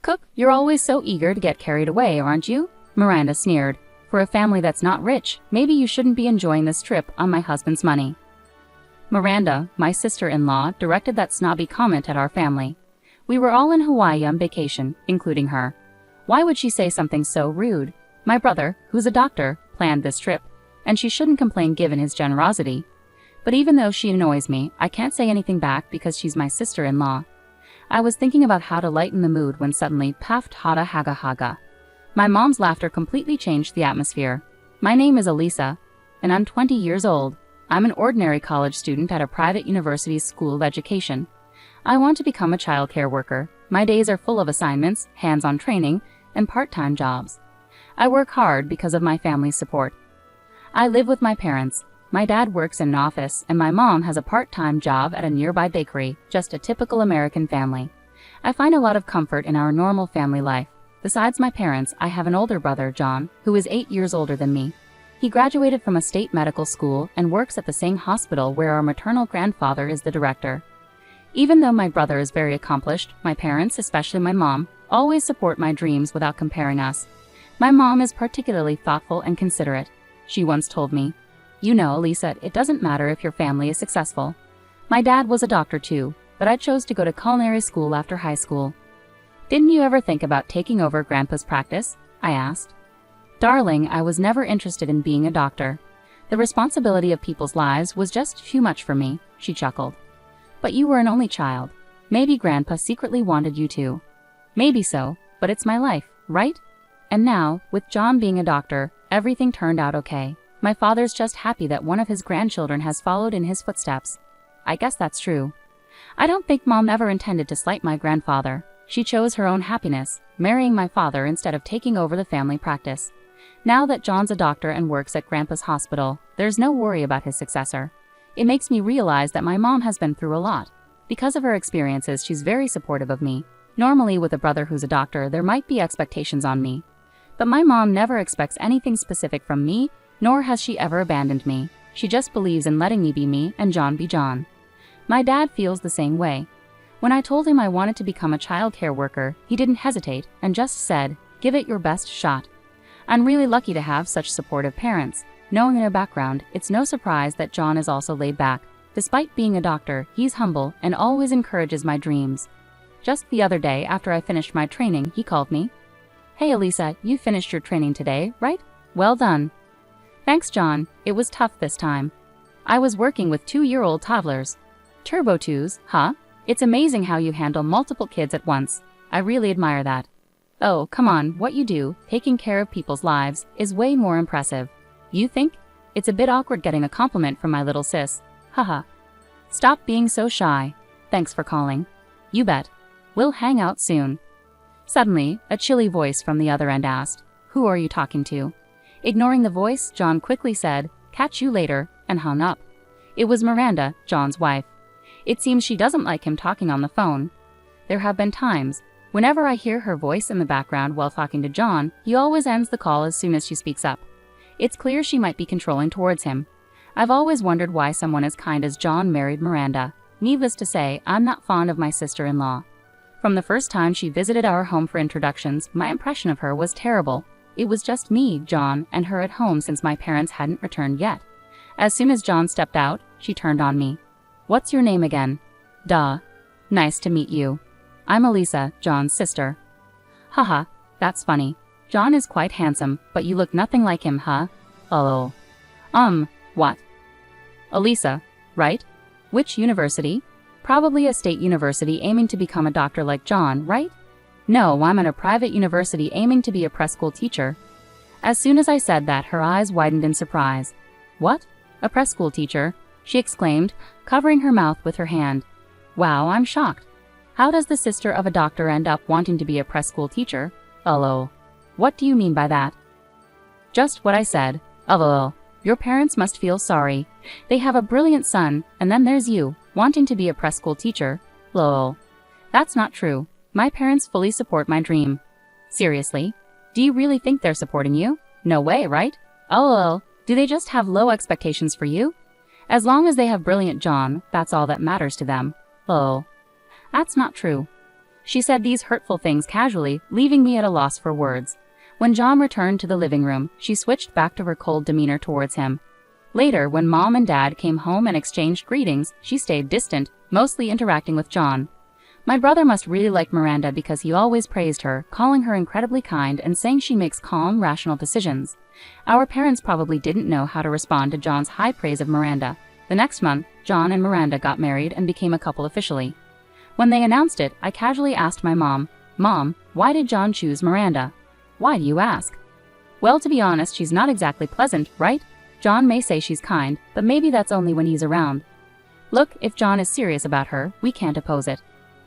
Cook, you're always so eager to get carried away, aren't you? Miranda sneered. For a family that's not rich, maybe you shouldn't be enjoying this trip on my husband's money. Miranda, my sister-in-law, directed that snobby comment at our family. We were all in Hawaii on vacation, including her. Why would she say something so rude? My brother, who's a doctor, planned this trip, and she shouldn't complain given his generosity. But even though she annoys me, I can't say anything back because she's my sister-in-law. I was thinking about how to lighten the mood when suddenly, paft hada haga haga. My mom's laughter completely changed the atmosphere. My name is Elisa, and I'm 20 years old. I'm an ordinary college student at a private university's school of education. I want to become a childcare worker. My days are full of assignments, hands-on training, and part-time jobs. I work hard because of my family's support. I live with my parents. My dad works in an office, and my mom has a part-time job at a nearby bakery, just a typical American family. I find a lot of comfort in our normal family life. Besides my parents, I have an older brother, John, who is 8 years older than me. He graduated from a state medical school and works at the same hospital where our maternal grandfather is the director. Even though my brother is very accomplished, my parents, especially my mom, always support my dreams without comparing us. My mom is particularly thoughtful and considerate. She once told me, "You know, Lisa, it doesn't matter if your family is successful." My dad was a doctor too, but I chose to go to culinary school after high school. "Didn't you ever think about taking over Grandpa's practice?" I asked. "Darling, I was never interested in being a doctor. The responsibility of people's lives was just too much for me," she chuckled. "But you were an only child. Maybe Grandpa secretly wanted you to." "Maybe so, but it's my life, right?" And now, with John being a doctor, everything turned out okay. My father's just happy that one of his grandchildren has followed in his footsteps. I guess that's true. I don't think Mom ever intended to slight my grandfather. She chose her own happiness, marrying my father instead of taking over the family practice. Now that John's a doctor and works at Grandpa's hospital, there's no worry about his successor. It makes me realize that my mom has been through a lot. Because of her experiences, she's very supportive of me. Normally, with a brother who's a doctor, there might be expectations on me. But my mom never expects anything specific from me, nor has she ever abandoned me. She just believes in letting me be me and John be John. My dad feels the same way. When I told him I wanted to become a child care worker, he didn't hesitate and just said, "Give it your best shot." I'm really lucky to have such supportive parents. Knowing their background, it's no surprise that John is also laid back. Despite being a doctor, he's humble and always encourages my dreams. Just the other day, after I finished my training, he called me. "Hey Elisa, you finished your training today, right? Well done." "Thanks, John. It was tough this time. I was working with 2-year-old toddlers." "Turbo twos, huh? It's amazing how you handle multiple kids at once. I really admire that." "Oh, come on, what you do, taking care of people's lives, is way more impressive." "You think? It's a bit awkward getting a compliment from my little sis. Haha." "Stop being so shy. Thanks for calling." "You bet. We'll hang out soon." Suddenly, a chilly voice from the other end asked, "Who are you talking to?" Ignoring the voice, John quickly said, "Catch you later," and hung up. It was Miranda, John's wife. It seems she doesn't like him talking on the phone. There have been times, whenever I hear her voice in the background while talking to John, he always ends the call as soon as she speaks up. It's clear she might be controlling towards him. I've always wondered why someone as kind as John married Miranda. Needless to say, I'm not fond of my sister-in-law. From the first time she visited our home for introductions, my impression of her was terrible. It was just me, John, and her at home since my parents hadn't returned yet. As soon as John stepped out, she turned on me. "What's your name again?" "Duh. Nice to meet you. I'm Elisa, John's sister." "Haha, that's funny. John is quite handsome, but you look nothing like him, huh?" "Oh. What?" "Elisa, right? Which university?" "Probably a state university aiming to become a doctor like John, right?" "No, I'm at a private university aiming to be a preschool teacher." As soon as I said that, her eyes widened in surprise. "What? A preschool teacher?" she exclaimed, covering her mouth with her hand. "Wow, I'm shocked. How does the sister of a doctor end up wanting to be a preschool teacher?" "Oh. What do you mean by that?" "Just what I said. Oh. Your parents must feel sorry. They have a brilliant son, and then there's you, wanting to be a preschool teacher. Lol. That's not true. My parents fully support my dream." "Seriously? Do you really think they're supporting you?" "No way, right?" "Oh, do they just have low expectations for you?" "As long as they have brilliant John, that's all that matters to them." "Oh. That's not true." She said these hurtful things casually, leaving me at a loss for words. When John returned to the living room, she switched back to her cold demeanor towards him. Later, when Mom and Dad came home and exchanged greetings, she stayed distant, mostly interacting with John. My brother must really like Miranda because he always praised her, calling her incredibly kind and saying she makes calm, rational decisions. Our parents probably didn't know how to respond to John's high praise of Miranda. The next month, John and Miranda got married and became a couple officially. When they announced it, I casually asked my mom, "Mom, why did John choose Miranda?" "Why do you ask?" "Well, to be honest, she's not exactly pleasant, right? John may say she's kind, but maybe that's only when he's around. Look, if John is serious about her, we can't oppose it."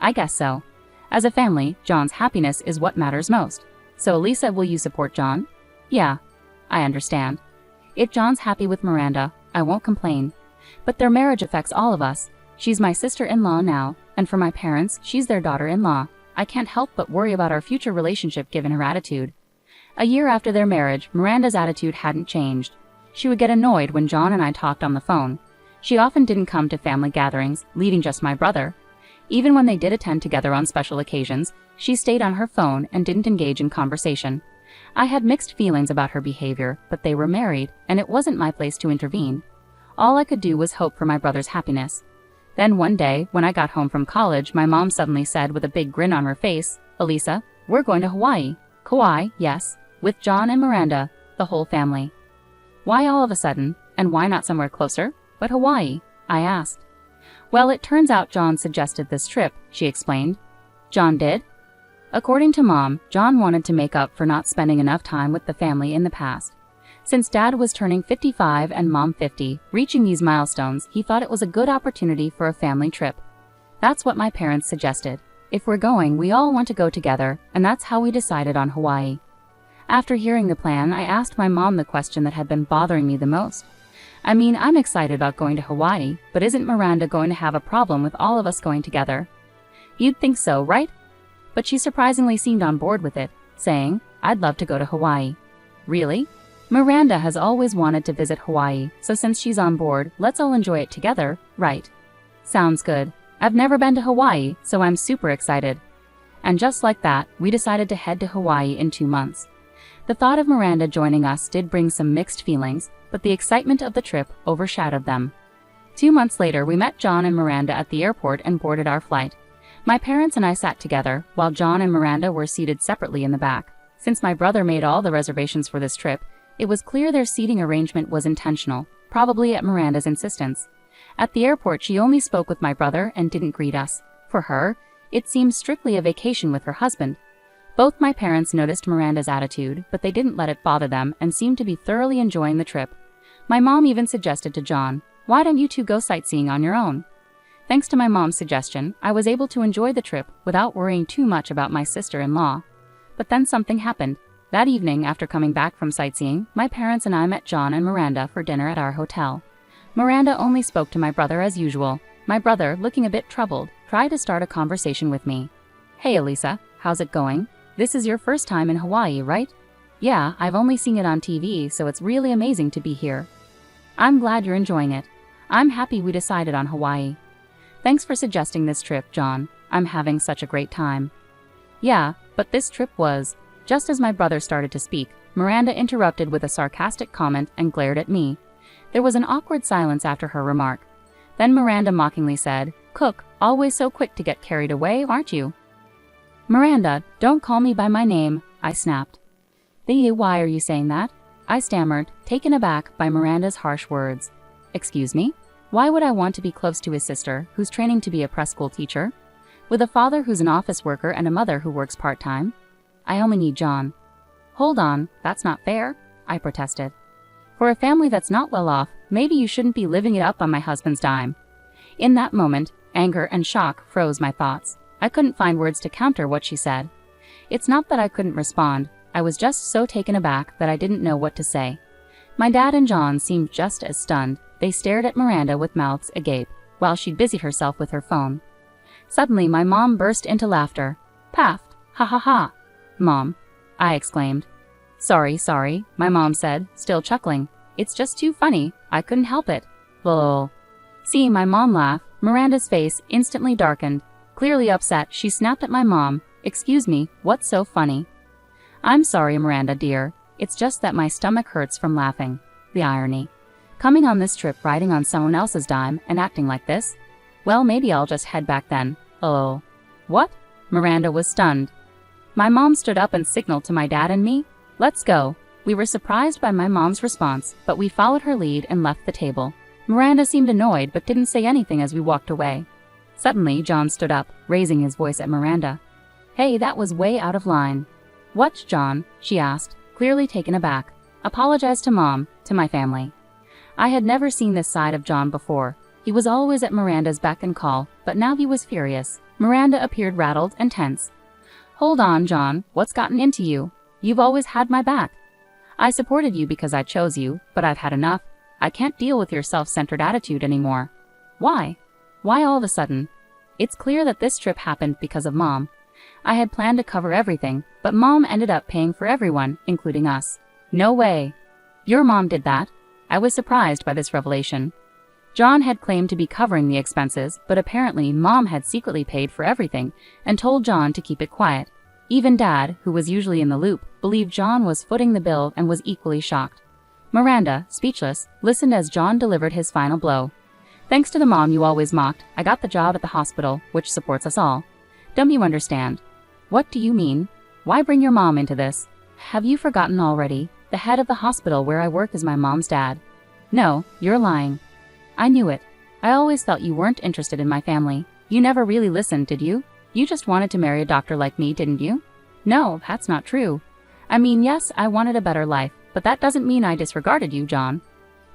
"I guess so. As a family, John's happiness is what matters most. So Elisa, will you support John?" "Yeah, I understand. If John's happy with Miranda, I won't complain. But their marriage affects all of us. She's my sister-in-law now, and for my parents, she's their daughter-in-law. I can't help but worry about our future relationship given her attitude." A year after their marriage, Miranda's attitude hadn't changed. She would get annoyed when John and I talked on the phone. She often didn't come to family gatherings, leaving just my brother. Even when they did attend together on special occasions, she stayed on her phone and didn't engage in conversation. I had mixed feelings about her behavior, but they were married, and it wasn't my place to intervene. All I could do was hope for my brother's happiness. Then one day, when I got home from college, my mom suddenly said with a big grin on her face, "Elisa, we're going to Hawaii." "Kauai, yes, with John and Miranda, the whole family." "Why all of a sudden, and why not somewhere closer, but Hawaii?" I asked. "Well, it turns out John suggested this trip," she explained. "John did?" According to Mom, John wanted to make up for not spending enough time with the family in the past. Since Dad was turning 55 and Mom 50, reaching these milestones, he thought it was a good opportunity for a family trip. That's what my parents suggested. If we're going, we all want to go together, and that's how we decided on Hawaii. After hearing the plan, I asked my mom the question that had been bothering me the most. I mean, I'm excited about going to Hawaii, but isn't Miranda going to have a problem with all of us going together? "You'd think so, right?" But she surprisingly seemed on board with it, saying, "I'd love to go to Hawaii." "Really? Miranda has always wanted to visit Hawaii, so since she's on board, let's all enjoy it together, right?" "Sounds good. I've never been to Hawaii, so I'm super excited." And just like that, we decided to head to Hawaii in 2 months. The thought of Miranda joining us did bring some mixed feelings, but the excitement of the trip overshadowed them. 2 months later, we met John and Miranda at the airport and boarded our flight. My parents and I sat together, while John and Miranda were seated separately in the back. Since my brother made all the reservations for this trip, it was clear their seating arrangement was intentional, probably at Miranda's insistence. At the airport, she only spoke with my brother and didn't greet us. For her, it seemed strictly a vacation with her husband. Both my parents noticed Miranda's attitude, but they didn't let it bother them and seemed to be thoroughly enjoying the trip. My mom even suggested to John, "Why don't you two go sightseeing on your own?" Thanks to my mom's suggestion, I was able to enjoy the trip without worrying too much about my sister-in-law. But then something happened. That evening, after coming back from sightseeing, my parents and I met John and Miranda for dinner at our hotel. Miranda only spoke to my brother as usual. My brother, looking a bit troubled, tried to start a conversation with me. "Hey Elisa, how's it going? This is your first time in Hawaii, right?" "Yeah, I've only seen it on TV, so it's really amazing to be here." "I'm glad you're enjoying it. I'm happy we decided on Hawaii." "Thanks for suggesting this trip, John. I'm having such a great time." "Yeah, but this trip was..." Just as my brother started to speak, Miranda interrupted with a sarcastic comment and glared at me. There was an awkward silence after her remark. Then Miranda mockingly said, "Cook, always so quick to get carried away, aren't you?" "Miranda, don't call me by my name," I snapped. Why are you saying that?" I stammered, taken aback by Miranda's harsh words. "Excuse me? Why would I want to be close to his sister, who's training to be a preschool teacher? With a father who's an office worker and a mother who works part-time? I only need John." "Hold on, that's not fair," I protested. "For a family that's not well off, maybe you shouldn't be living it up on my husband's dime." In that moment, anger and shock froze my thoughts. I couldn't find words to counter what she said. It's not that I couldn't respond, I was just so taken aback that I didn't know what to say. My dad and John seemed just as stunned. They stared at Miranda with mouths agape, while she busied herself with her phone. Suddenly, my mom burst into laughter. "Paft, ha ha ha." "Mom," I exclaimed. Sorry, my mom said, still chuckling. "It's just too funny, I couldn't help it. Lol." Seeing my mom laugh, Miranda's face instantly darkened. Clearly upset, she snapped at my mom. "Excuse me, what's so funny?" "I'm sorry, Miranda dear. It's just that my stomach hurts from laughing." The irony. Coming on this trip riding on someone else's dime and acting like this? Well, maybe I'll just head back then. Oh. What? Miranda was stunned. My mom stood up and signaled to my dad and me. "Let's go." We were surprised by my mom's response, but we followed her lead and left the table. Miranda seemed annoyed but didn't say anything as we walked away. Suddenly, John stood up, raising his voice at Miranda. "Hey, that was way out of line." "What, John?" she asked, clearly taken aback. "Apologize to Mom, to my family." I had never seen this side of John before. He was always at Miranda's beck and call, but now he was furious. Miranda appeared rattled and tense. "Hold on, John, what's gotten into you? You've always had my back. I supported you because I chose you, but I've had enough. I can't deal with your self-centered attitude anymore." "Why? Why all of a sudden?" "It's clear that this trip happened because of Mom. I had planned to cover everything, but Mom ended up paying for everyone, including us." "No way. Your mom did that?" I was surprised by this revelation. John had claimed to be covering the expenses, but apparently Mom had secretly paid for everything and told John to keep it quiet. Even Dad, who was usually in the loop, believed John was footing the bill and was equally shocked. Miranda, speechless, listened as John delivered his final blow. "Thanks to the mom you always mocked, I got the job at the hospital, which supports us all. Don't you understand?" "What do you mean? Why bring your mom into this? Have you forgotten already? The head of the hospital where I work is my mom's dad." "No, you're lying." "I knew it. I always felt you weren't interested in my family. You never really listened, did you? You just wanted to marry a doctor like me, didn't you?" "No, that's not true. I mean, yes, I wanted a better life, but that doesn't mean I disregarded you, John."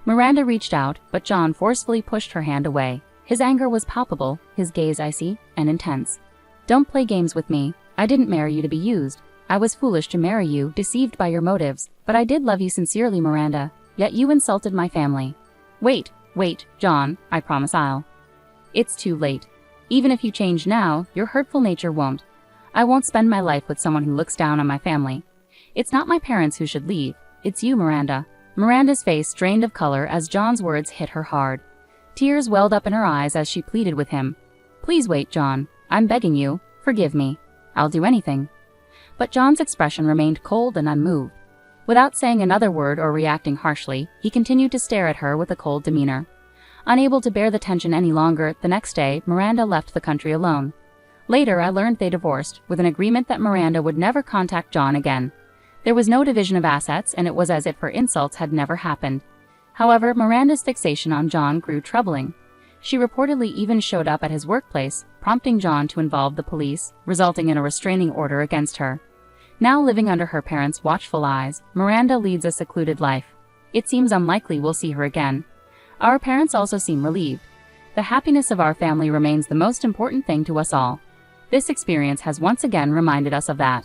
Miranda reached out, but John forcefully pushed her hand away. His anger was palpable, his gaze icy and intense. "Don't play games with me. I didn't marry you to be used. I was foolish to marry you, deceived by your motives, but I did love you sincerely, Miranda. Yet you insulted my family." Wait, John, I promise I'll." "It's too late. Even if you change now, your hurtful nature won't. I won't spend my life with someone who looks down on my family. It's not my parents who should leave. It's you, Miranda." Miranda's face drained of color as John's words hit her hard. Tears welled up in her eyes as she pleaded with him. "Please wait, John. I'm begging you. Forgive me. I'll do anything." But John's expression remained cold and unmoved. Without saying another word or reacting harshly, he continued to stare at her with a cold demeanor. Unable to bear the tension any longer, the next day, Miranda left the country alone. Later, I learned they divorced, with an agreement that Miranda would never contact John again. There was no division of assets, and it was as if her insults had never happened. However, Miranda's fixation on John grew troubling. She reportedly even showed up at his workplace, prompting John to involve the police, resulting in a restraining order against her. Now living under her parents' watchful eyes, Miranda leads a secluded life. It seems unlikely we'll see her again. Our parents also seem relieved. The happiness of our family remains the most important thing to us all. This experience has once again reminded us of that.